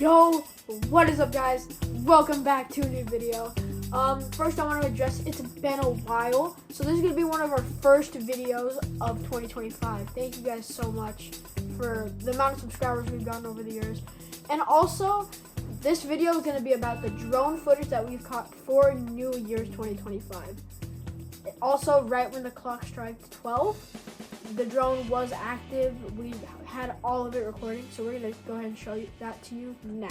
Yo, what is up, guys? Welcome back to a new video. First I want to address it's been a while, so this is going to be one of our first videos of 2025. Thank you guys so much for the amount of subscribers we've gotten over the years. And also, this video is going to be about the drone footage that we've caught for New Year's 2025. Also, right when the clock struck 12, the drone was active. We had all of it recording, so we're going to go ahead and show you that to you now.